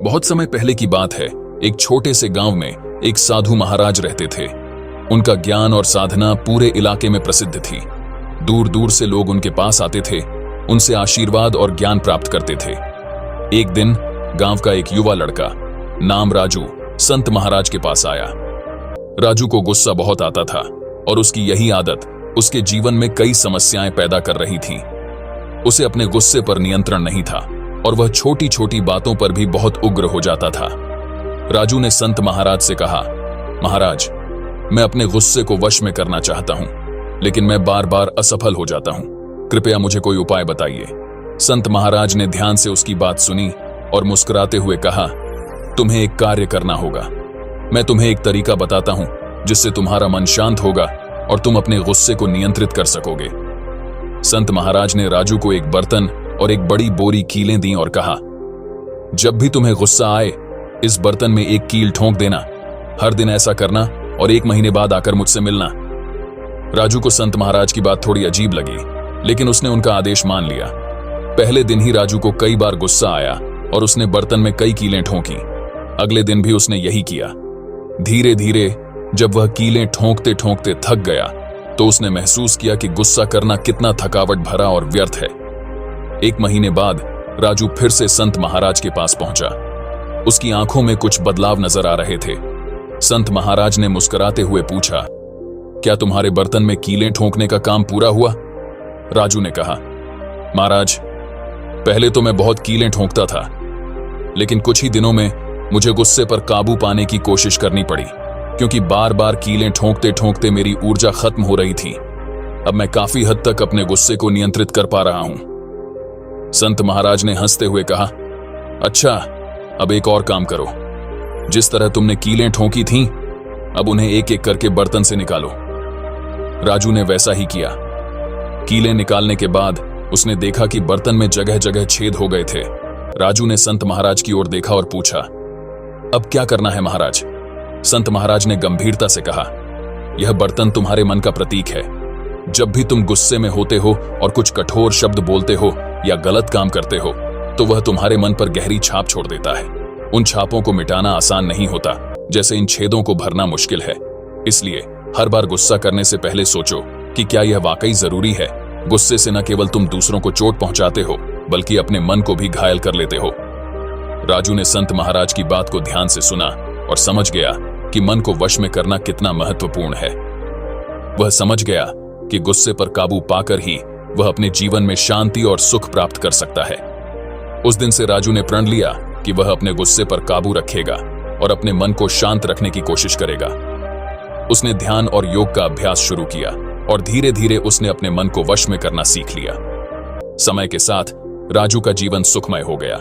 बहुत समय पहले की बात है। एक छोटे से गांव में एक साधु महाराज रहते थे। उनका ज्ञान और साधना पूरे इलाके में प्रसिद्ध थी। दूर दूर से लोग उनके पास आते थे, उनसे आशीर्वाद और ज्ञान प्राप्त करते थे। एक दिन गांव का एक युवा लड़का नाम राजू संत महाराज के पास आया। राजू को गुस्सा बहुत आता था और उसकी यही आदत उसके जीवन में कई समस्याएं पैदा कर रही थी। उसे अपने गुस्से पर नियंत्रण नहीं था और वह छोटी छोटी बातों पर भी बहुत उग्र हो जाता था। राजू ने संत महाराज से कहा, महाराज, मैं अपने गुस्से को वश में करना चाहता हूं, लेकिन मैं बार बार असफल हो जाता हूं। कृपया मुझे कोई उपाय बताइए। संत महाराज ने ध्यान से उसकी बात सुनी और मुस्कुराते हुए कहा, तुम्हें एक कार्य करना होगा। मैं तुम्हें एक तरीका बताता हूं जिससे तुम्हारा मन शांत होगा और तुम अपने गुस्से को नियंत्रित कर सकोगे। संत महाराज ने राजू को एक बर्तन और एक बड़ी बोरी कीलें दी और कहा, जब भी तुम्हें गुस्सा आए इस बर्तन में एक कील ठोंक देना। हर दिन ऐसा करना और 1 महीने बाद आकर मुझसे मिलना। राजू को संत महाराज की बात थोड़ी अजीब लगी, लेकिन उसने उनका आदेश मान लिया। पहले दिन ही राजू को कई बार गुस्सा आया और उसने बर्तन में कई कीलें ठोंकी। अगले दिन भी उसने यही किया। धीरे धीरे जब वह कीलें ठोंकते ठोंकते थक गया तो उसने महसूस किया कि गुस्सा करना कितना थकावट भरा और व्यर्थ है। 1 महीने बाद राजू फिर से संत महाराज के पास पहुंचा। उसकी आंखों में कुछ बदलाव नजर आ रहे थे। संत महाराज ने मुस्कुराते हुए पूछा, क्या तुम्हारे बर्तन में कीलें ठोंकने का काम पूरा हुआ? राजू ने कहा, महाराज, पहले तो मैं बहुत कीलें ठोंकता था, लेकिन कुछ ही दिनों में मुझे गुस्से पर काबू पाने की कोशिश करनी पड़ी, क्योंकि बार बार कीलें ठोंकते ठोंकते मेरी ऊर्जा खत्म हो रही थी। अब मैं काफी हद तक अपने गुस्से को नियंत्रित कर पा रहा हूं। संत महाराज ने हंसते हुए कहा, अच्छा, अब एक और काम करो। जिस तरह तुमने कीलें ठोंकी थीं, अब उन्हें एक एक करके बर्तन से निकालो। राजू ने वैसा ही किया। कीलें निकालने के बाद उसने देखा कि बर्तन में जगह जगह छेद हो गए थे। राजू ने संत महाराज की ओर देखा और पूछा, अब क्या करना है महाराज? संत महाराज ने गंभीरता से कहा, यह बर्तन तुम्हारे मन का प्रतीक है। जब भी तुम गुस्से में होते हो और कुछ कठोर शब्द बोलते हो या गलत काम करते हो तो वह तुम्हारे मन पर गहरी छाप छोड़ देता है। उन छापों को मिटाना आसान नहीं होता, जैसे इन छेदों को भरना मुश्किल है। इसलिए हर बार गुस्सा करने से पहले सोचो कि क्या यह वाकई जरूरी है। गुस्से से न केवल तुम दूसरों को चोट पहुंचाते हो, बल्कि अपने मन को भी घायल कर लेते हो। राजू ने संत महाराज की बात को ध्यान से सुना और समझ गया कि मन को वश में करना कितना महत्वपूर्ण है। वह समझ गया कि गुस्से पर काबू पाकर ही वह अपने जीवन में शांति और सुख प्राप्त कर सकता है। उस दिन से राजू ने प्रण लिया कि वह अपने गुस्से पर काबू रखेगा और अपने मन को शांत रखने की कोशिश करेगा। उसने ध्यान और योग का अभ्यास शुरू किया और धीरे धीरे उसने अपने मन को वश में करना सीख लिया। समय के साथ राजू का जीवन सुखमय हो गया।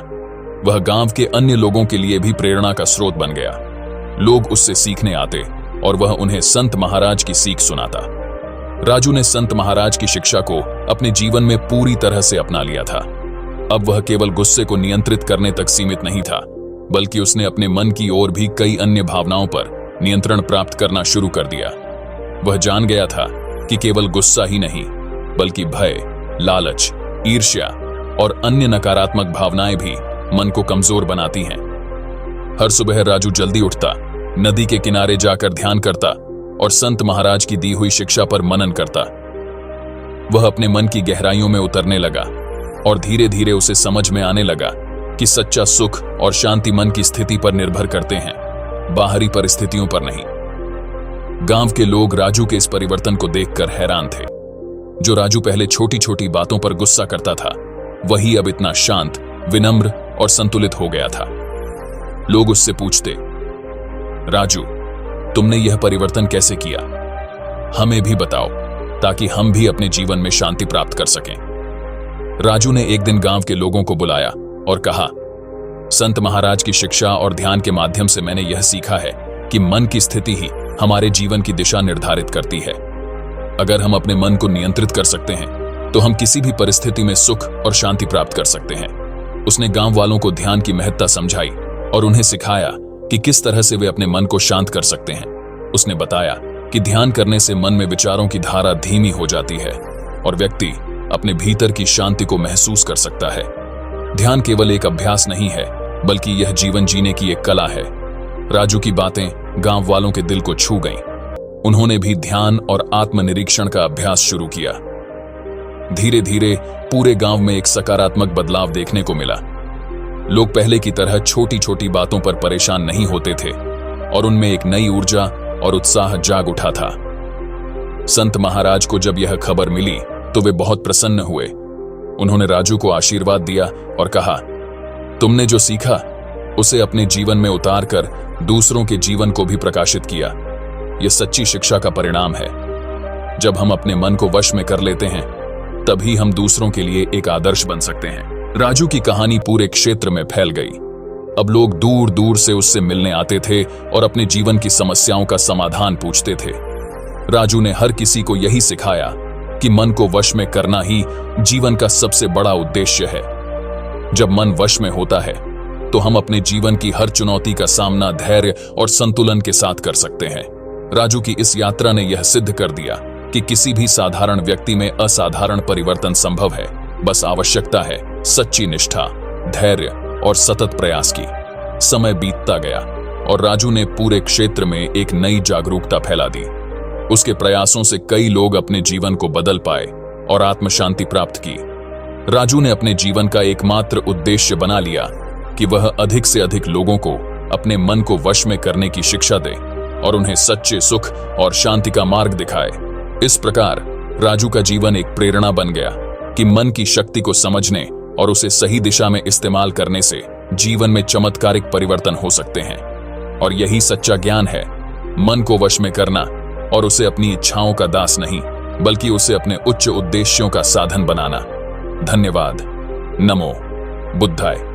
वह गांव के अन्य लोगों के लिए भी प्रेरणा का स्रोत बन गया। लोग उससे सीखने आते और वह उन्हें संत महाराज की सीख सुनाता। राजू ने संत महाराज की शिक्षा को अपने जीवन में पूरी तरह से अपना लिया था। अब वह केवल गुस्से को नियंत्रित करने तक सीमित नहीं था, बल्कि उसने अपने मन की ओर भी कई अन्य भावनाओं पर नियंत्रण प्राप्त करना शुरू कर दिया। वह जान गया था कि केवल गुस्सा ही नहीं, बल्कि भय, लालच, ईर्ष्या और अन्य नकारात्मक भावनाएं भी मन को कमजोर बनाती हैं। हर सुबह राजू जल्दी उठता, नदी के किनारे जाकर ध्यान करता और संत महाराज की दी हुई शिक्षा पर मनन करता। वह अपने मन की गहराइयों में उतरने लगा और धीरे धीरे उसे समझ में आने लगा कि सच्चा सुख और शांति मन की स्थिति पर निर्भर करते हैं, बाहरी परिस्थितियों पर नहीं। गांव के लोग राजू के इस परिवर्तन को देखकर हैरान थे। जो राजू पहले छोटी छोटी बातों पर गुस्सा करता था, वही अब इतना शांत, विनम्र और संतुलित हो गया था। लोग उससे पूछते, राजू, तुमने यह परिवर्तन कैसे किया? हमें भी बताओ, ताकि हम भी अपने जीवन में शांति प्राप्त कर सकें। राजू ने एक दिन गांव के लोगों को बुलाया और कहा, संत महाराज की शिक्षा और ध्यान के माध्यम से मैंने यह सीखा है कि मन की स्थिति ही हमारे जीवन की दिशा निर्धारित करती है। अगर हम अपने मन को नियंत्रित कर सकते हैं तो हम किसी भी परिस्थिति में सुख और शांति प्राप्त कर सकते हैं। उसने गांव वालों को ध्यान की महत्ता समझाई और उन्हें सिखाया कि किस तरह से वे अपने मन को शांत कर सकते हैं। उसने बताया कि ध्यान करने से मन में विचारों की धारा धीमी हो जाती है और व्यक्ति अपने भीतर की शांति को महसूस कर सकता है। ध्यान केवल एक अभ्यास नहीं है, बल्कि यह जीवन जीने की एक कला है। राजू की बातें गांव वालों के दिल को छू गईं। उन्होंने भी ध्यान और आत्मनिरीक्षण का अभ्यास शुरू किया। धीरे धीरे पूरे गांव में एक सकारात्मक बदलाव देखने को मिला। लोग पहले की तरह छोटी छोटी बातों पर परेशान नहीं होते थे और उनमें एक नई ऊर्जा और उत्साह जाग उठा था। संत महाराज को जब यह खबर मिली तो वे बहुत प्रसन्न हुए। उन्होंने राजू को आशीर्वाद दिया और कहा, तुमने जो सीखा उसे अपने जीवन में उतारकर दूसरों के जीवन को भी प्रकाशित किया। यह सच्ची शिक्षा का परिणाम है। जब हम अपने मन को वश में कर लेते हैं तभी हम दूसरों के लिए एक आदर्श बन सकते हैं। राजू की कहानी पूरे क्षेत्र में फैल गई। अब लोग दूर दूर से उससे मिलने आते थे और अपने जीवन की समस्याओं का समाधान पूछते थे। राजू ने हर किसी को यही सिखाया कि मन को वश में करना ही जीवन का सबसे बड़ा उद्देश्य है। जब मन वश में होता है तो हम अपने जीवन की हर चुनौती का सामना धैर्य और संतुलन के साथ कर सकते हैं। राजू की इस यात्रा ने यह सिद्ध कर दिया कि किसी भी साधारण व्यक्ति में असाधारण परिवर्तन संभव है। बस आवश्यकता है सच्ची निष्ठा, धैर्य और सतत प्रयास की। समय बीतता गया और राजू ने पूरे क्षेत्र में एक नई जागरूकता फैला दी। उसके प्रयासों से कई लोग अपने जीवन को बदल पाए और आत्म शांति प्राप्त की। राजू ने अपने जीवन का एकमात्र उद्देश्य बना लिया कि वह अधिक से अधिक लोगों को अपने मन को वश में करने की शिक्षा दे और उन्हें सच्चे सुख और शांति का मार्ग दिखाए। इस प्रकार राजू का जीवन एक प्रेरणा बन गया कि मन की शक्ति को समझने और उसे सही दिशा में इस्तेमाल करने से जीवन में चमत्कारिक परिवर्तन हो सकते हैं। और यही सच्चा ज्ञान है, मन को वश में करना और उसे अपनी इच्छाओं का दास नहीं बल्कि उसे अपने उच्च उद्देश्यों का साधन बनाना। धन्यवाद। नमो बुद्धाय।